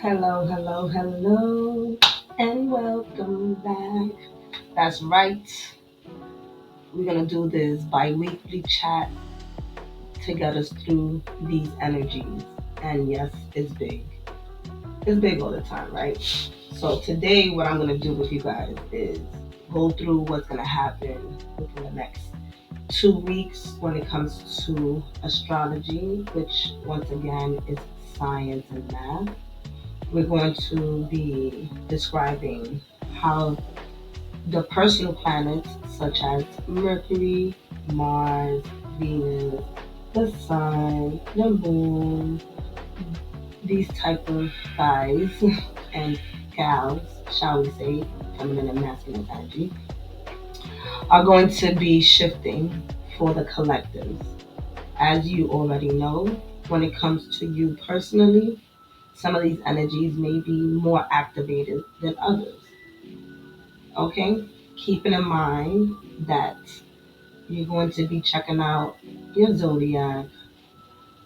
Hello, hello, hello, and welcome back. That's right. We're gonna do this bi-weekly chat to get us through these energies. And yes, it's big. It's big all the time, right? So today, what I'm gonna do with you guys is go through what's gonna happen within the next 2 weeks when it comes to astrology, which once again is science and math. We're going to be describing how the personal planets such as Mercury, Mars, Venus, the Sun, the Moon, these type of guys and gals, shall we say, feminine and masculine energy, are going to be shifting for the collective. As you already know, when it comes to you personally, some of these energies may be more activated than others. Okay? Keeping in mind that you're going to be checking out your zodiac,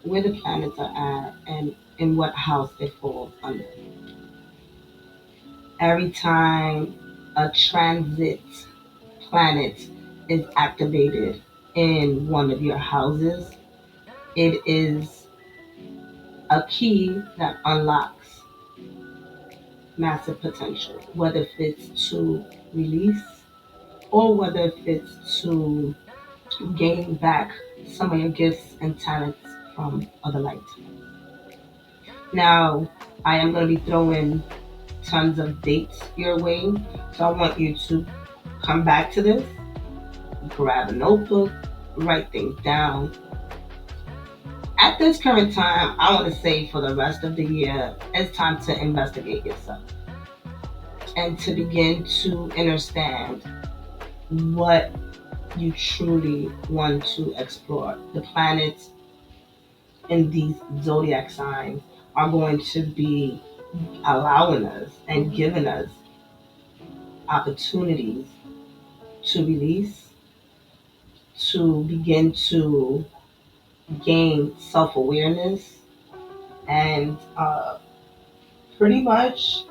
where the planets are at, and in what house they fall under. Every time a transit planet is activated in one of your houses, it is a key that unlocks massive potential, whether it's to release or whether it's to gain back some of your gifts and talents from other lifetimes. Now, I am going to be throwing tons of dates your way, so I want you to come back to this, grab a notebook, write things down. At this current time, I want to say for the rest of the year, it's time to investigate yourself and to begin to understand what you truly want to explore. The planets in these zodiac signs are going to be allowing us and giving us opportunities to release, to begin to gain self awareness, and pretty much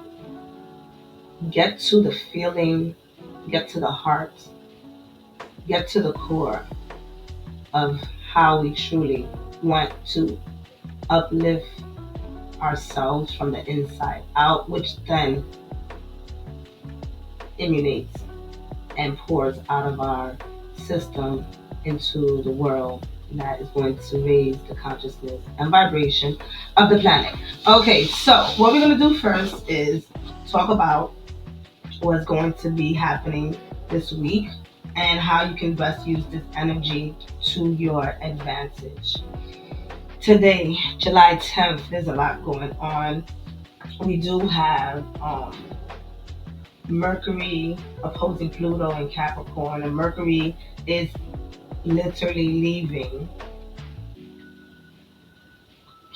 get to the feeling, get to the heart, get to the core of how we truly want to uplift ourselves from the inside out, which then emanates and pours out of our system into the world that is going to raise the consciousness and vibration of the planet. Okay, so what we're going to do first is talk about what's going to be happening this week and how you can best use this energy to your advantage. Today, July 10th, there's a lot going on. We do have Mercury opposing Pluto in Capricorn, and Mercury is literally leaving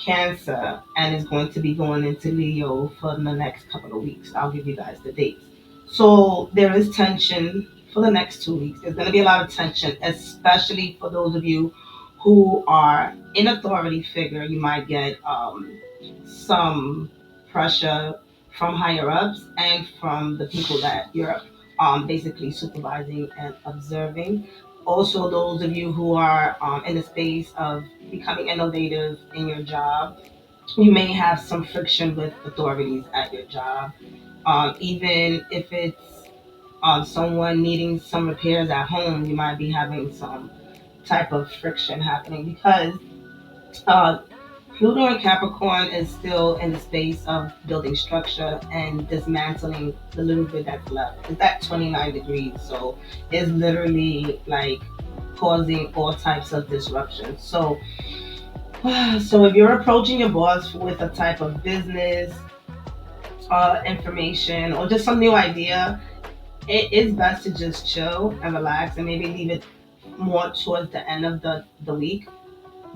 Cancer and is going to be going into Leo for the next couple of weeks. I'll give you guys the dates. So there is tension for the next 2 weeks. There's going to be a lot of tension, especially for those of you who are in authority figure. You might get some pressure from higher ups and from the people that you're basically supervising and observing. Also, those of you who are in the space of becoming innovative in your job, you may have some friction with authorities at your job. Even if it's someone needing some repairs at home, you might be having some type of friction happening because uh, Pluto and Capricorn is still in the space of building structure and dismantling the little bit that's left. It's at 29 degrees, so it's literally like causing all types of disruption. So if you're approaching your boss with a type of business information or just some new idea, it is best to just chill and relax and maybe leave it more towards the end of the week.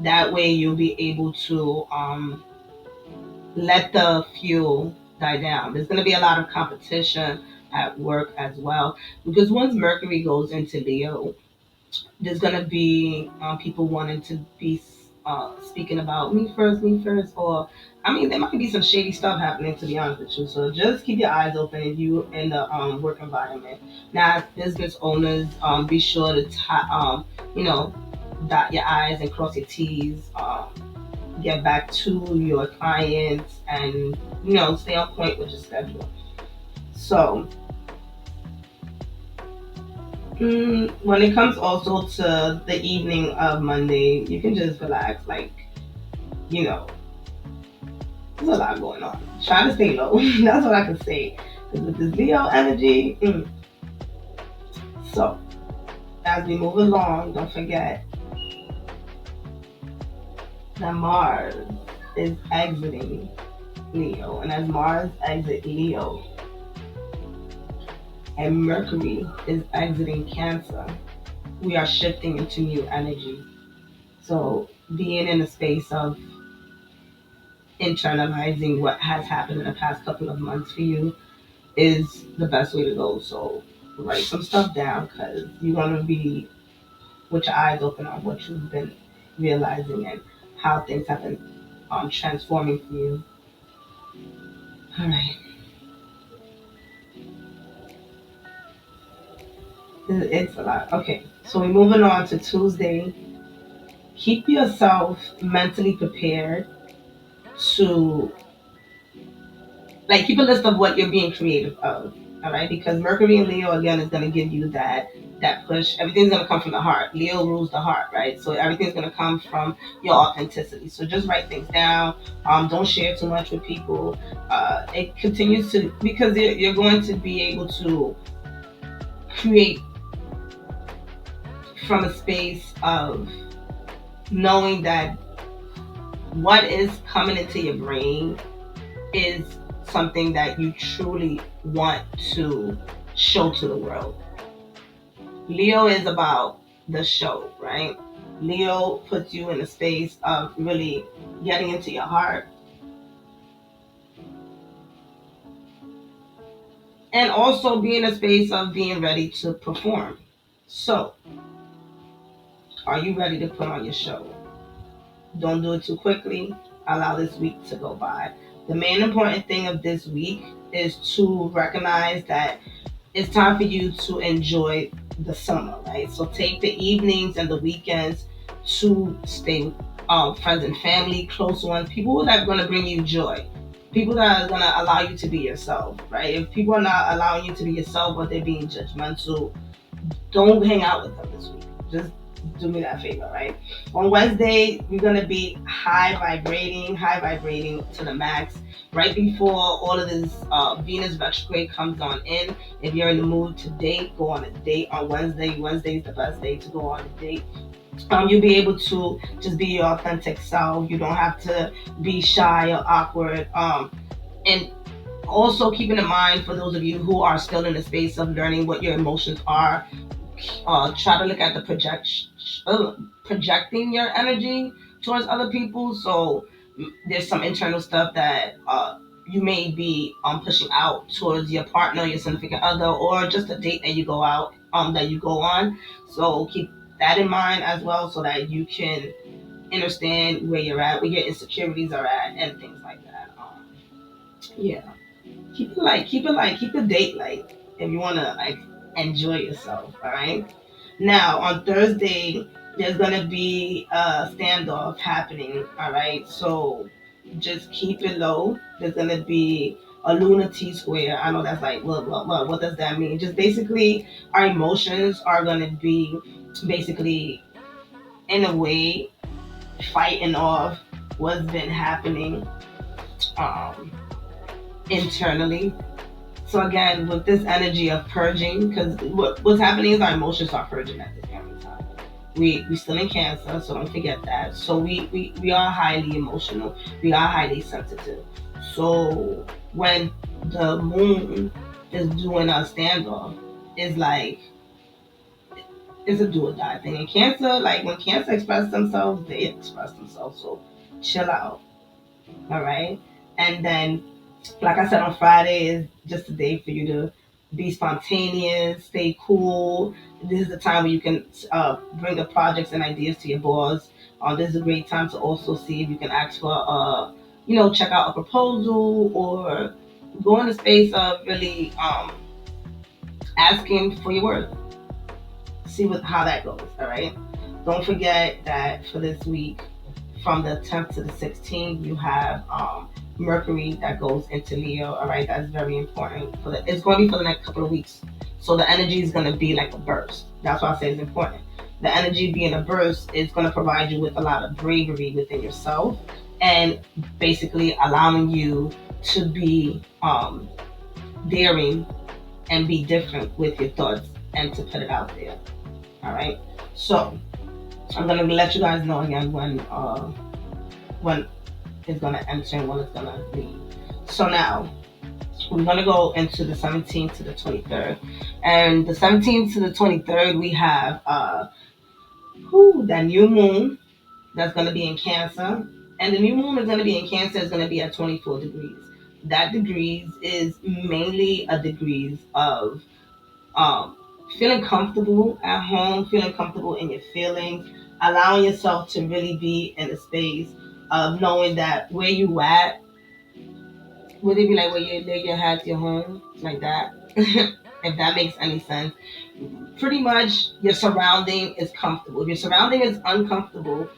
That way you'll be able to let the fuel die down. There's going to be a lot of competition at work as well because once Mercury goes into Leo, there's going to be people wanting to be speaking about me first, or I mean, there might be some shady stuff happening, to be honest with you. So just keep your eyes open if you in the work environment. Now, as business owners, be sure to you know, dot your I's and cross your T's. Get back to your clients, and stay on point with your schedule. So when it comes also to the evening of Monday, you can just relax. Like, you know, there's a lot going on. Try to stay low. That's what I can say. Because with this Leo energy, so as we move along, don't forget that Mars is exiting Leo. And as Mars exits Leo and Mercury is exiting Cancer, we are shifting into new energy. So being in a space of internalizing what has happened in the past couple of months for you is the best way to go. So write some stuff down because you want to be with your eyes open on what you've been realizing and how things have been transforming for you. All right. It's a lot. Okay, so we're moving on to Tuesday. Keep yourself mentally prepared to keep a list of what you're being creative of. All right, because Mercury and Leo again is going to give you that push. Everything's going to come from the heart. Leo rules the heart, right? So everything's going to come from your authenticity. So just write things down. Don't share too much with people. It continues to, because you're going to be able to create from a space of knowing that what is coming into your brain is something that you truly want to show to the world. Leo is about the show, right? Leo puts you in a space of really getting into your heart and also being in a space of being ready to perform. So, are you ready to put on your show? Don't do it too quickly. Allow this week to go by. The main important thing of this week is to recognize that it's time for you to enjoy the summer, right? So take the evenings and the weekends to stay friends and family, close ones, people that are going to bring you joy, people that are going to allow you to be yourself, right? If people are not allowing you to be yourself, but they're being judgmental, don't hang out with them this week. Just do me that favor, right? On Wednesday, we're gonna be high vibrating to the max. Right before all of this Venus retrograde comes on in, if you're in the mood to date, go on a date on Wednesday. Wednesday is the best day to go on a date. You'll be able to just be your authentic self. You don't have to be shy or awkward. And also keeping in mind for those of you who are still in the space of learning what your emotions are, try to look at the projecting your energy towards other people. So there's some internal stuff that you may be pushing out towards your partner, your significant other, or just a date that you go out that you go on. So keep that in mind as well, so that you can understand where you're at, where your insecurities are at, and things like that. Yeah, keep the date light if you wanna enjoy yourself. All right. Now on Thursday, there's gonna be a standoff happening. All right, so just keep it low. There's gonna be a lunar T square. I know that's like what does that mean? Just basically, our emotions are gonna be basically in a way fighting off what's been happening um, internally. So again, with this energy of purging, because what's happening is our emotions are purging at this point in time. We still in Cancer, so don't forget that. So we are highly emotional. We are highly sensitive. So when the moon is doing a standoff, it's like it's a do or die thing. In Cancer, like when Cancer express themselves, they express themselves. So chill out. All right. And then, like I said, on Friday is just a day for you to be spontaneous, stay cool. This is the time where you can bring the projects and ideas to your boss. This is a great time to also see if you can ask for, check out a proposal or go in the space of really asking for your worth. See how that goes. All right. Don't forget that for this week, from the 10th to the 16th, you have Mercury that goes into Leo. All right, that's very important. It's going to be for the next couple of weeks. So the energy is going to be like a burst. That's why I say it's important. The energy being a burst is going to provide you with a lot of bravery within yourself and basically allowing you to be daring and be different with your thoughts and to put it out there. All right. So I'm gonna let you guys know again when it's gonna enter and when it's gonna leave. So now we're gonna go into the 17th to the 23rd, and the 17th to the 23rd we have that new moon that's gonna be in Cancer, and the new moon is gonna be in Cancer is gonna be at 24 degrees. That degrees is mainly a degrees of um, feeling comfortable at home, feeling comfortable in your feelings, allowing yourself to really be in a space of knowing that where you at, would it be like where you lay your head to your home, like that? If that makes any sense. Pretty much your surrounding is comfortable. If your surrounding is uncomfortable,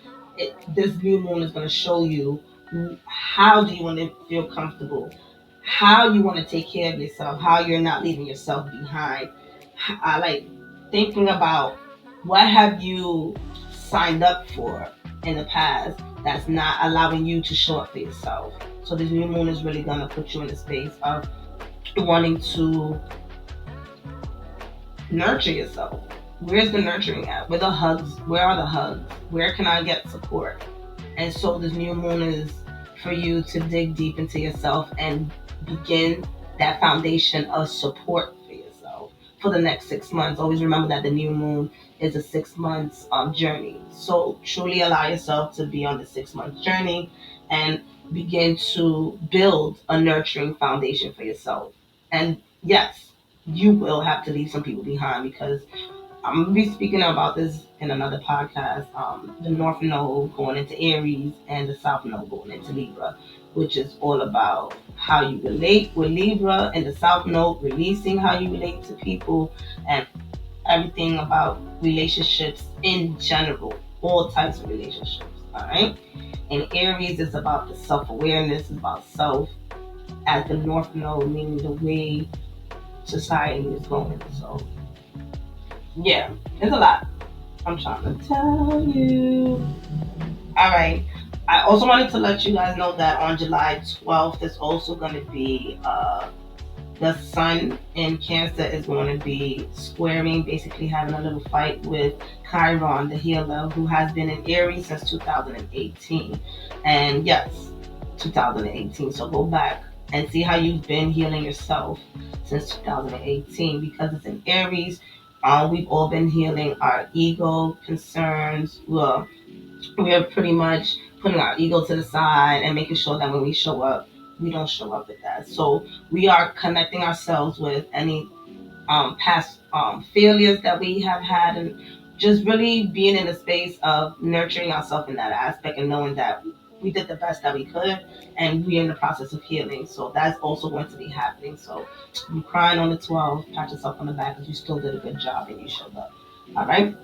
this new moon is going to show you how do you want to feel comfortable, how you want to take care of yourself, how you're not leaving yourself behind. I like thinking about what have you signed up for in the past that's not allowing you to show up for yourself. So this new moon is really going to put you in a space of wanting to nurture yourself. Where's the nurturing at? Where the hugs? Where are the hugs? Where can I get support? And so this new moon is for you to dig deep into yourself and begin that foundation of support for yourself for the next 6 months. Always remember that the new moon is a 6 months journey. So truly allow yourself to be on the 6 month journey and begin to build a nurturing foundation for yourself. And yes, you will have to leave some people behind because I'm gonna be speaking about this in another podcast. The North Node going into Aries and the South Node going into Libra, which is all about how you relate with Libra, and the South Node releasing how you relate to people and everything about relationships in general, all types of relationships. All right. And Aries is about the self-awareness, it's about self, as the North Node meaning the way society is going. So yeah, it's a lot. I'm trying to tell you. All right. I also wanted to let you guys know that on July 12th is also going to be the sun in Cancer is going to be squaring, basically having a little fight with Chiron, the healer, who has been in Aries since 2018. And yes, 2018. So go back and see how you've been healing yourself since 2018 because it's in Aries. We've all been healing our ego concerns. We're pretty much putting our ego to the side and making sure that when we show up, we don't show up with that. So we are connecting ourselves with any past failures that we have had, and just really being in a space of nurturing ourselves in that aspect and knowing that we did the best that we could and we're in the process of healing. So that's also going to be happening. So you crying on the 12th, pat yourself on the back because you still did a good job and you showed up. All right.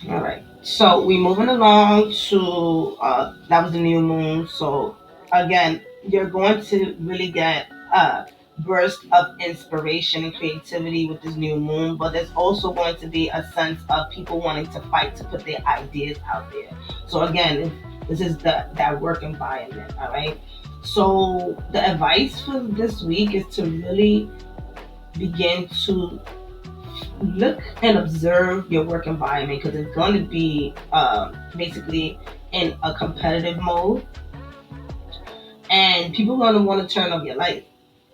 All right. So we moving along to that was the new moon. So again, you're going to really get a burst of inspiration and creativity with this new moon, but there's also going to be a sense of people wanting to fight to put their ideas out there. So again, this is that work environment. All right. So the advice for this week is to really begin to look and observe your work environment because it's going to be basically in a competitive mode and people are going to want to turn up your light.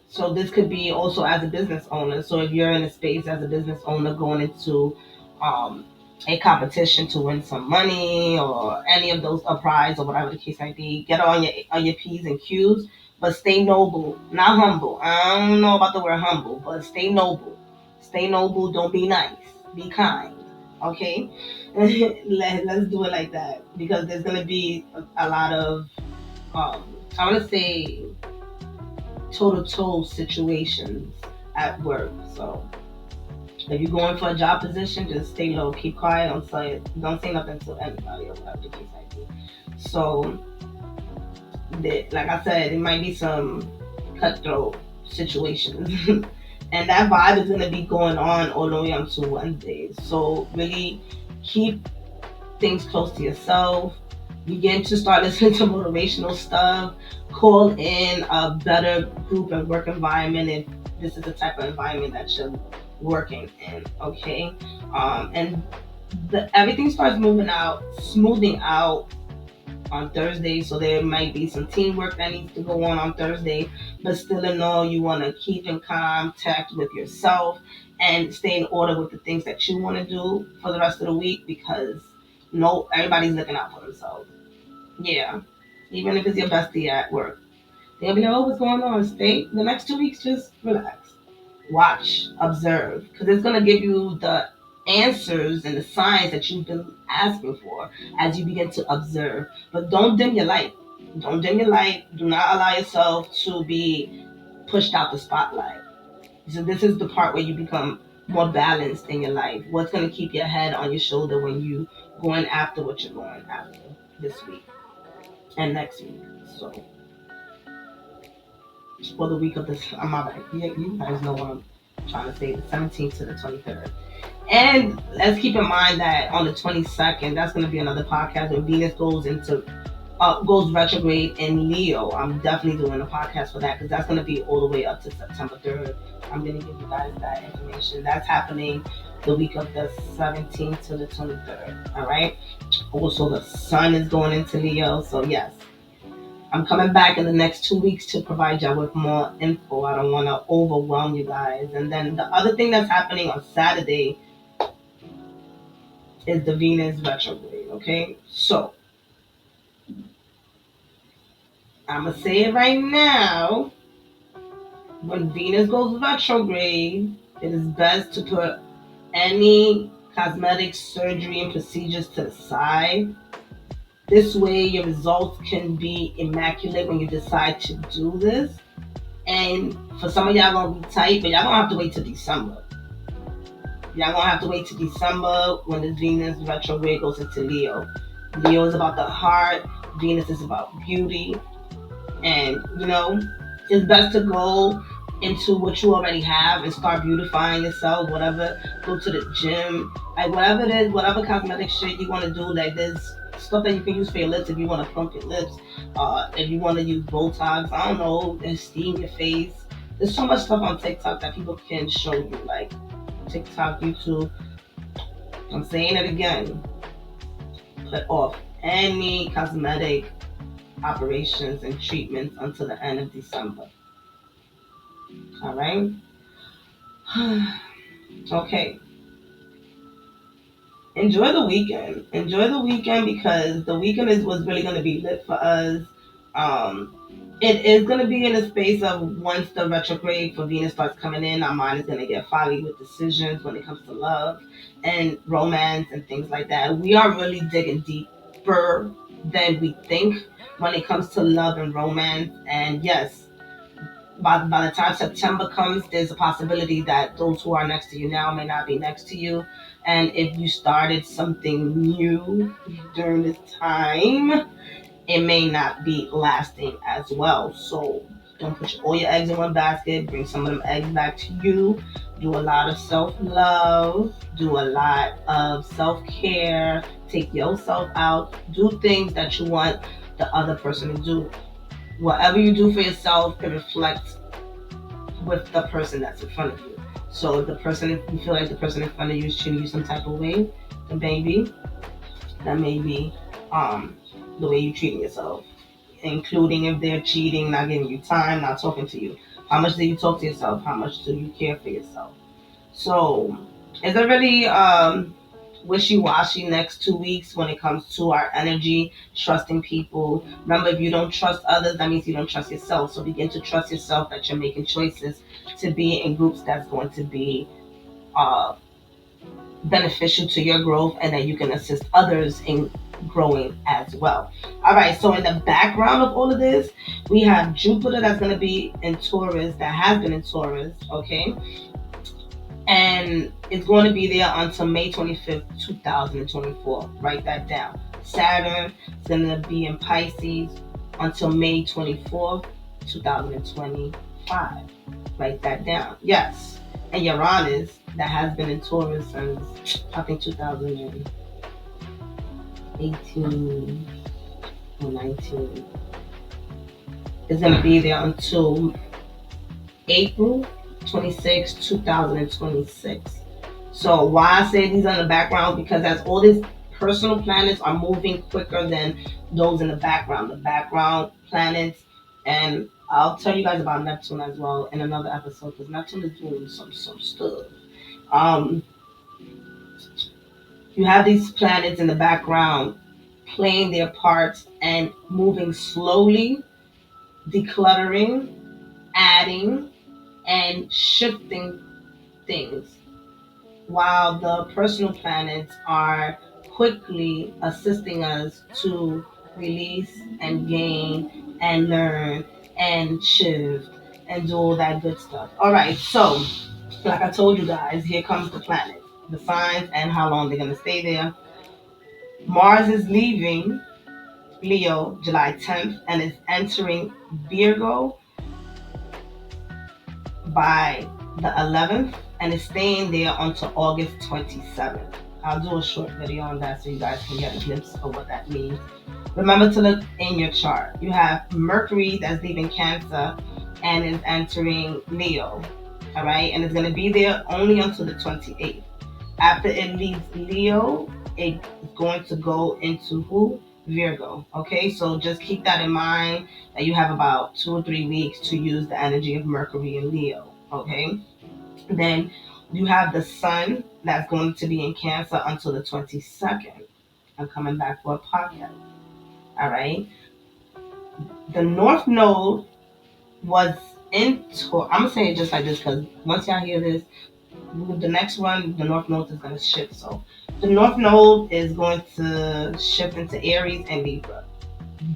So this could be also as a business owner. So if you're in a space as a business owner going into um, a competition to win some money or any of those, a prize or whatever the case might be, get on your P's and Q's, but stay noble, not humble. I don't know about the word humble, but stay noble. Stay noble. Don't be nice. Be kind. Okay, let's do it like that because there's gonna be a lot of I want to say toe to toe situations at work. So if you're going for a job position, just stay low, keep quiet, don't say nothing to anybody or whatever the case might be. So, like I said, it might be some cutthroat situations, and that vibe is gonna be going on all the way until Wednesday. So really keep things close to yourself. Begin to start listening to motivational stuff. Call in a better group and work environment if this is the type of environment that you're working in. Okay, and everything starts smoothing out on Thursday. So there might be some teamwork that needs to go on Thursday, but still in all, you want to keep in contact with yourself and stay in order with the things that you want to do for the rest of the week because no, everybody's looking out for themselves. Yeah, even if it's your bestie at work, they'll be like, "Oh, what's going on?" Stay the next 2 weeks, just relax, watch, observe, because it's gonna give you the answers and the signs that you've been asking for as you begin to observe. But don't dim your light. Don't dim your light. Do not allow yourself to be pushed out the spotlight. So this is the part where you become more balanced in your life. What's gonna keep your head on your shoulder when you going after what you're going after this week and next week. So for the week of this, I'm not like, you guys know what I'm trying to say, the 17th to the 23rd. And let's keep in mind that on the 22nd, that's going to be another podcast when Venus goes retrograde in Leo. I'm definitely doing a podcast for that because that's going to be all the way up to September 3rd. I'm going to give you guys that information. That's happening the week of the 17th to the 23rd. All right. Also, the sun is going into Leo. So, yes, I'm coming back in the next 2 weeks to provide y'all with more info. I don't want to overwhelm you guys. And then the other thing that's happening on Saturday is the Venus retrograde. Okay. So, I'm going to say it right now. When Venus goes retrograde, it is best to put any cosmetic surgery and procedures to the side. This way, your results can be immaculate when you decide to do this. And for some of y'all gonna be tight, but y'all gonna have to wait till December. Y'all gonna have to wait till December when the Venus retrograde goes into Leo. Leo is about the heart. Venus is about beauty. And it's best to go into what you already have and start beautifying yourself, whatever. Go to the gym, like whatever it is, whatever cosmetic shit you want to do. Like there's stuff that you can use for your lips if you want to plump your lips, if you want to use Botox, I don't know, and steam your face. There's so much stuff on TikTok that people can show you, like TikTok, YouTube. I'm saying it again. Put off any cosmetic operations and treatments until the end of December. All right. Okay. Enjoy the weekend. Enjoy the weekend because the weekend was really going to be lit for us. Um, it is going to be in a space of once the retrograde for Venus starts coming in, our mind is going to get foggy with decisions when it comes to love and romance and things like that. We are really digging deeper than we think when it comes to love and romance. And yes, by the time September comes, there's a possibility that those who are next to you now may not be next to you. And if you started something new during this time, it may not be lasting as well. So don't put all your eggs in one basket. Bring some of them eggs back to you. Do a lot of self-love. Do a lot of self-care. Take yourself out. Do things that you want the other person to do. Whatever you do for yourself, it reflects with the person that's in front of you. So if you feel like the person in front of you is treating you some type of way, then maybe that may be the way you're treating yourself, including if they're cheating, not giving you time, not talking to you. How much do you talk to yourself? How much do you care for yourself? So is it really wishy-washy next 2 weeks when it comes to our energy, trusting people? Remember, if you don't trust others, that means you don't trust yourself. So begin to trust yourself that you're making choices to be in groups that's going to be uh, beneficial to your growth and that you can assist others in growing as well. All right, so in the background of all of this, we have Jupiter that's going to be in Taurus, that has been in Taurus, okay? And it's going to be there until May 25th, 2024. Write that down. Saturn is going to be in Pisces until May 24th, 2025. Write that down. Yes. And Uranus, that has been in Taurus since I think 2018 or 19, is going to be there until April 26, 2026. So why I say these are in the background? Because as all these personal planets are moving quicker than those in the background. The background planets, and I'll tell you guys about Neptune as well in another episode because Neptune is doing some stuff. Um, you have these planets in the background playing their parts and moving slowly, decluttering, adding, and shifting things, while the personal planets are quickly assisting us to release and gain and learn and shift and do all that good stuff. All right, so like I told you guys, here comes the planets, the signs, and how long they're going to stay there. Mars is leaving Leo July 10th and is entering Virgo by the 11th and is staying there until August 27th. I'll do a short video on that so you guys can get a glimpse of what that means. Remember to look in your chart. You have Mercury that's leaving Cancer and is entering Leo. All right, and it's going to be there only until the 28th. After it leaves Leo, it's going to go into who? Virgo. Okay, so just keep that in mind that you have about 2 or 3 weeks to use the energy of Mercury and Leo. Okay, then you have the Sun that's going to be in Cancer until the 22nd. I'm coming back for a podcast. All right, the North Node was in. I'm gonna say it just like this because once y'all hear this, the next one, the North Node is going to shift. So the North Node is going to shift into Aries and Libra.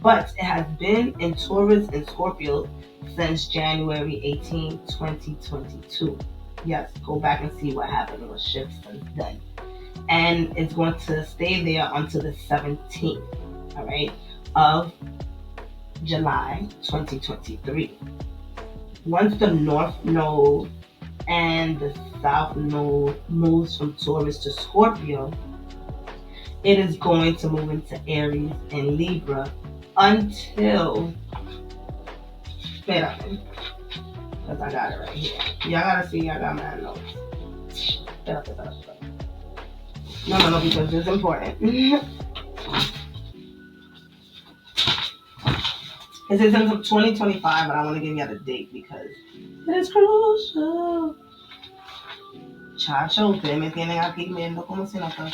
But it has been in Taurus and Scorpio since January 18, 2022. Yes, go back and see what happened with shifts since then. And it's going to stay there until the 17th, all right, of July 2023. Once the North Node and the South Node moves from Taurus to Scorpio, it is going to move into Aries and Libra until, wait a minute, because I got it right here. Y'all gotta see, I got my notes. No, because it's important. It says until 2025, but I want to give you the date because it is crucial. Chacho, ustedes me tienen aquí viendo como si no fuera.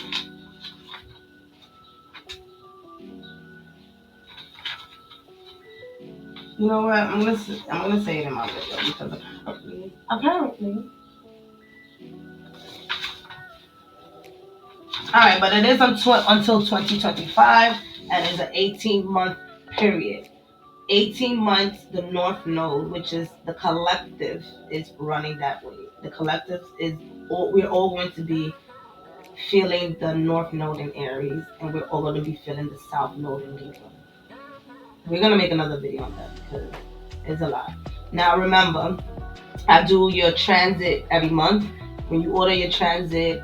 You know what? I'm gonna say it in my video because apparently. All right, but it is until 2025, and it's an 18-month period. 18 months, the North Node, which is the collective, is running that way. The collective is we're all going to be feeling the North Node in Aries, and we're all going to be feeling the South Node in Libra. We're going to make another video on that because it's a lot. Now remember, I do your transit every month. When you order your transit,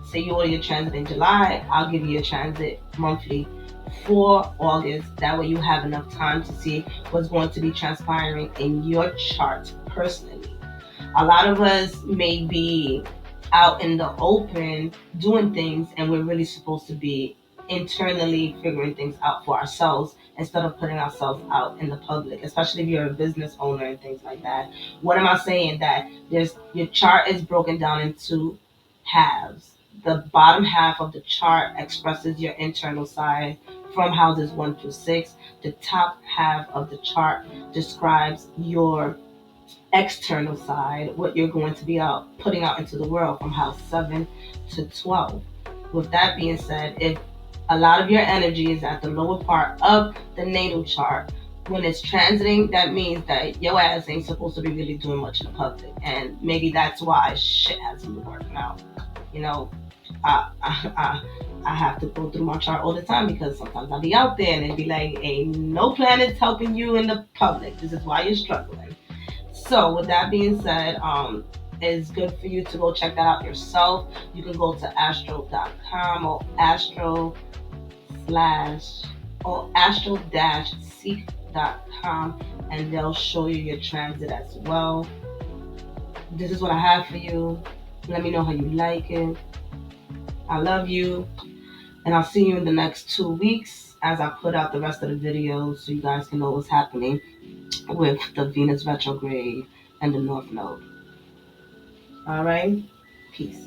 say you order your transit in July, I'll give you your transit monthly for August. That way you have enough time to see what's going to be transpiring in your chart personally. A lot of us may be out in the open doing things, and we're really supposed to be internally figuring things out for ourselves instead of putting ourselves out in the public, especially if you're a business owner and things like that. What am I saying? That your chart is broken down into halves. The bottom half of the chart expresses your internal side from houses 1 through 6. The top half of the chart describes your external side, what you're going to be out putting out into the world from house 7 to 12. With that being said, if a lot of your energy is at the lower part of the natal chart, when it's transiting, that means that your ass ain't supposed to be really doing much in the public, and maybe that's why shit hasn't been working out. You know, I have to go through my chart all the time because sometimes I'll be out there and it'd be like, ain't no planets helping you in the public. This is why you're struggling. So with that being said, it's good for you to go check that out yourself. You can go to astro.com or astro-seek.com and they'll show you your transit as well. This is what I have for you. Let me know how you like it. I love you. And I'll see you in the next 2 weeks as I put out the rest of the videos so you guys can know what's happening with the Venus retrograde and the North Node. All right? Peace.